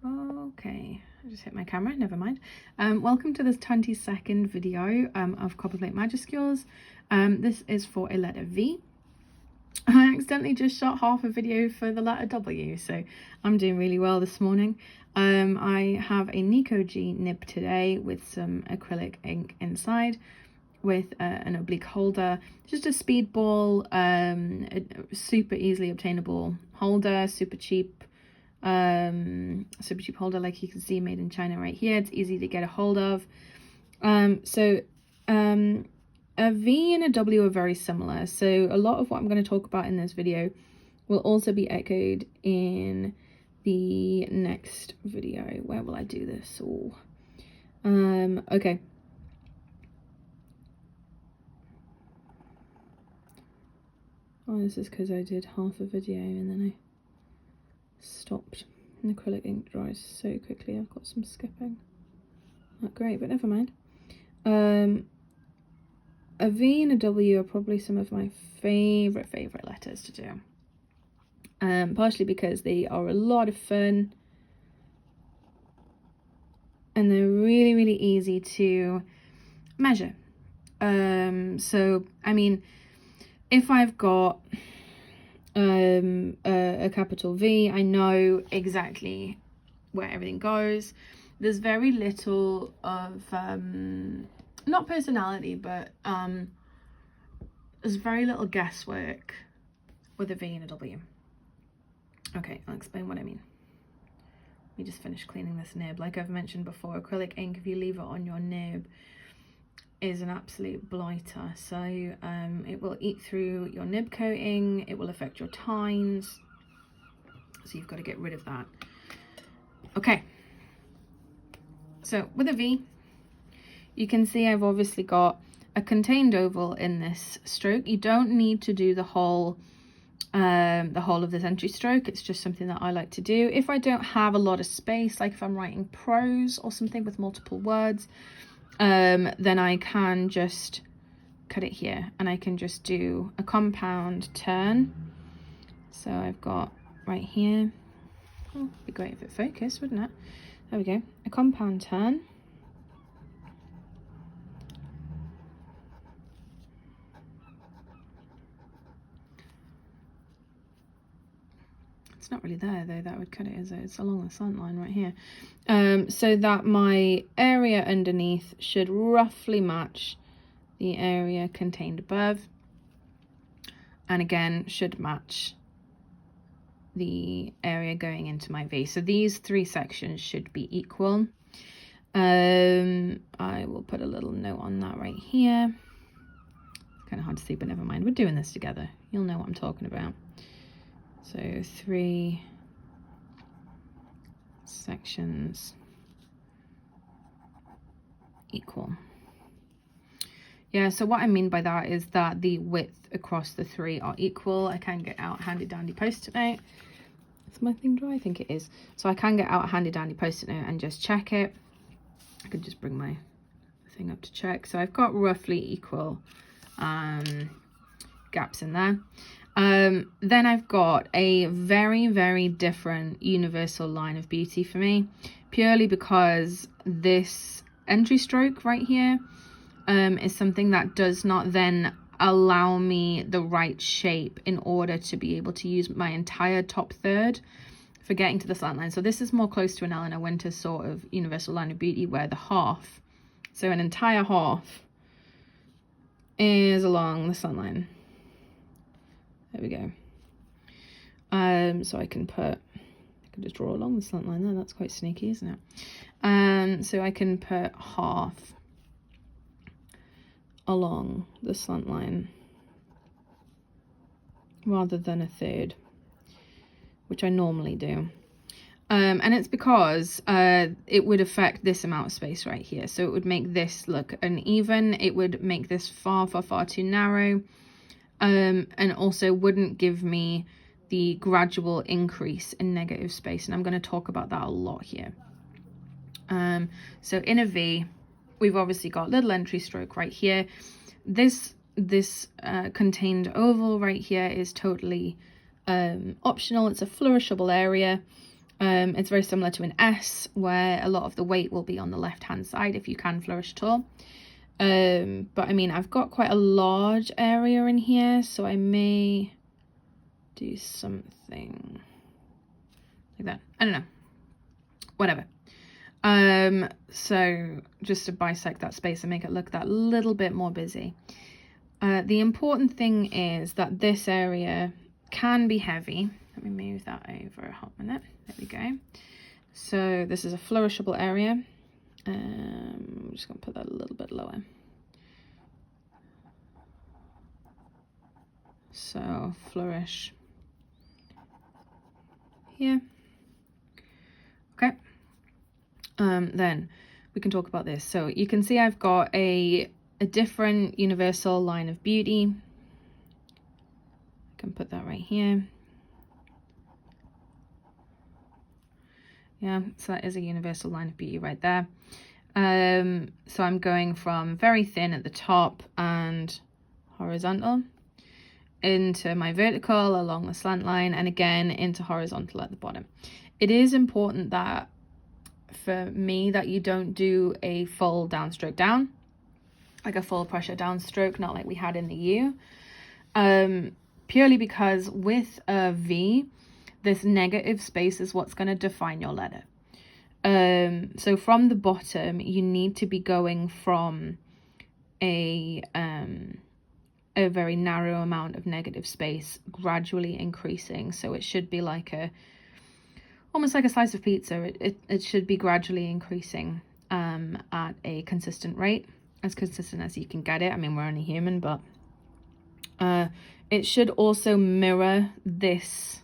Okay, I just hit my camera, never mind. Welcome to this 20-second video of Copperplate Majuscules. This is for a letter V. I accidentally just shot half a video for the letter W, so I'm doing really well this morning. I have a Nico G nib today with some acrylic ink inside, with an oblique holder, just a speedball, a super easily obtainable holder, super cheap holder, like you can see, made in China right here. It's easy to get a hold of. A V and a W are very similar, so a lot of what I'm going to talk about in this video will also be echoed in the next video. Where will I do this? Okay. Oh, this is because I did half a video and then I stopped. And acrylic ink dries so quickly. I've got some skipping. Not great, but never mind. A V and a W are probably some of my favorite letters to do. Partially because they are a lot of fun and they're really easy to measure. So I mean, if I've got a capital V, I know exactly where everything goes. There's very little of not personality, but there's very little guesswork with a V and a W. Okay, I'll explain what I mean. Let me just finish cleaning this nib. Like I've mentioned before, acrylic ink, if you leave it on your nib, is an absolute blighter. So it will eat through your nib coating, it will affect your tines, so you've got to get rid of that. Okay, so with a V, you can see I've obviously got a contained oval in this stroke. You don't need to do the whole of this entry stroke. It's just something that I like to do if I don't have a lot of space, like if I'm writing prose or something with multiple words. Then I can just cut it here and I can just do a compound turn. So I've got right here, oh, it'd be great if it focused, wouldn't it? There we go, a compound turn. It's not really there though, that would cut it, is it? It's along the slant line right here. So that my area underneath should roughly match the area contained above, and again should match the area going into my V. So these three sections should be equal. I will put a little note on that right here. It's kind of hard to see, but never mind, we're doing this together, you'll know what I'm talking about. So 3 sections equal. Yeah, so what I mean by that is that the width across the 3 are equal. I can get out a handy dandy post-it note. Is my thing dry? I think it is. So I can get out a handy dandy post-it note and just check it. I could just bring my thing up to check. So I've got roughly equal gaps in there. Then I've got a very different universal line of beauty for me, purely because this entry stroke right here is something that does not then allow me the right shape in order to be able to use my entire top third for getting to the slant line. So this is more close to an Eleanor Winters sort of universal line of beauty, where the half, so an entire half, is along the slant line. There we go. So I can just draw along the slant line there. That's quite sneaky, isn't it? So I can put half along the slant line rather than a third, which I normally do. And it's because it would affect this amount of space right here. So it would make this look uneven. It would make this far too narrow. And also wouldn't give me the gradual increase in negative space, and I'm going to talk about that a lot here. So in a V, we've obviously got little entry stroke right here. This contained oval right here is totally optional. It's a flourishable area. It's very similar to an S, where a lot of the weight will be on the left hand side if you can flourish at all. But I mean, I've got quite a large area in here, so I may do something like that. I don't know, whatever. So just to bisect that space and make it look that little bit more busy. The important thing is that this area can be heavy. Let me move that over a hot minute. There we go. So this is a flourishable area. I'm just going to put that a little bit lower. So flourish here. Okay. Then we can talk about this. So you can see I've got a different universal line of beauty. I can put that right here. Yeah, so that is a universal line of beauty right there. So I'm going from very thin at the top and horizontal into my vertical along the slant line, and again into horizontal at the bottom. It is important that for me that you don't do a full downstroke down, like a full pressure downstroke, not like we had in the U, purely because with a V, this negative space is what's going to define your letter. So from the bottom, you need to be going from a very narrow amount of negative space, gradually increasing. So it should be like almost like a slice of pizza. It should be gradually increasing at a consistent rate, as consistent as you can get it. I mean, we're only human, but it should also mirror this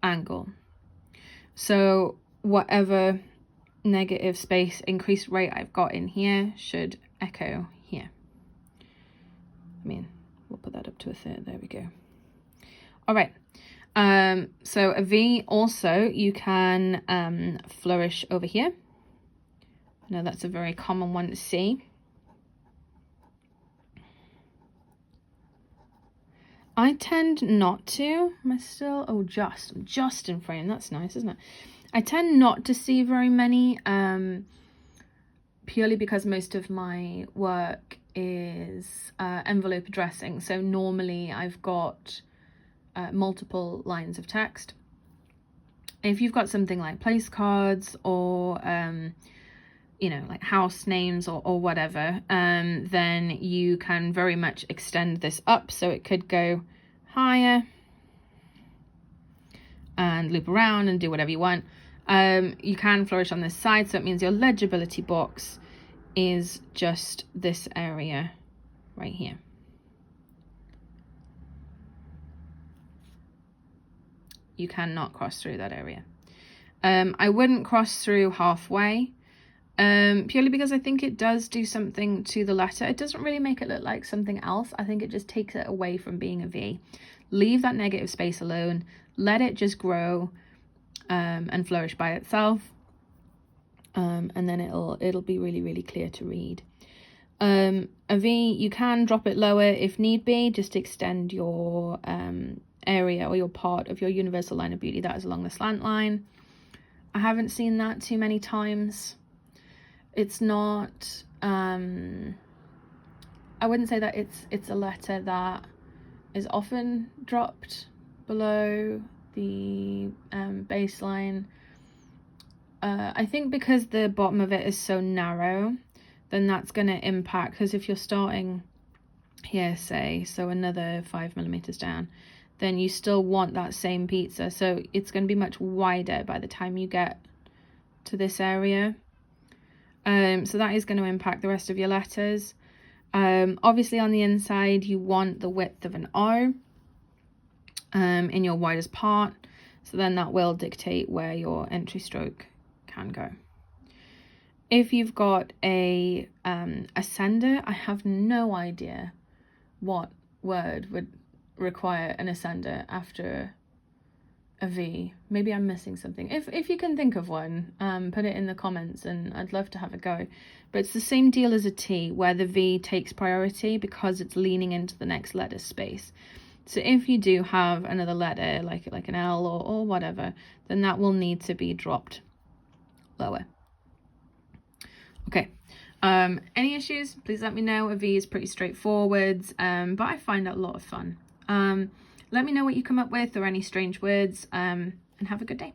angle. So whatever negative space increased rate I've got in here should echo here. I mean, we'll put that up to a third. There we go. All right. So a V also, you can flourish over here. I know that's a very common one to see. I tend not to. Am I still? Oh, I'm just in frame. That's nice, isn't it? I tend not to see very many, purely because most of my work is envelope addressing. So normally I've got multiple lines of text. If you've got something like place cards or you know, like house names or whatever, then you can very much extend this up. So it could go higher and loop around and do whatever you want. You can flourish on this side, so it means your legibility box is just this area right here. You cannot cross through that area. I wouldn't cross through halfway, purely because I think it does do something to the letter. It doesn't really make it look like something else. I think it just takes it away from being a V. Leave that negative space alone. Let it just grow and flourish by itself. And then it'll be really, really clear to read. A V, you can drop it lower if need be. Just extend your area or your part of your universal line of beauty that is along the slant line. I haven't seen that too many times. It's not, I wouldn't say that it's a letter that is often dropped below the baseline. I think because the bottom of it is so narrow, then that's going to impact, because if you're starting here, say, so another 5mm down, then you still want that same pizza. So it's going to be much wider by the time you get to this area. So that is going to impact the rest of your letters. Obviously on the inside, you want the width of an O in your widest part. So then that will dictate where your entry stroke can go. If you've got a ascender, I have no idea what word would require an ascender after a V. Maybe I'm missing something. If you can think of one, put it in the comments and I'd love to have a go. But it's the same deal as a T, where the V takes priority because it's leaning into the next letter space. So if you do have another letter, like an L or whatever, then that will need to be dropped lower. Okay. Any issues, please let me know. A V is pretty straightforward, but I find that a lot of fun. Let me know what you come up with or any strange words, and have a good day.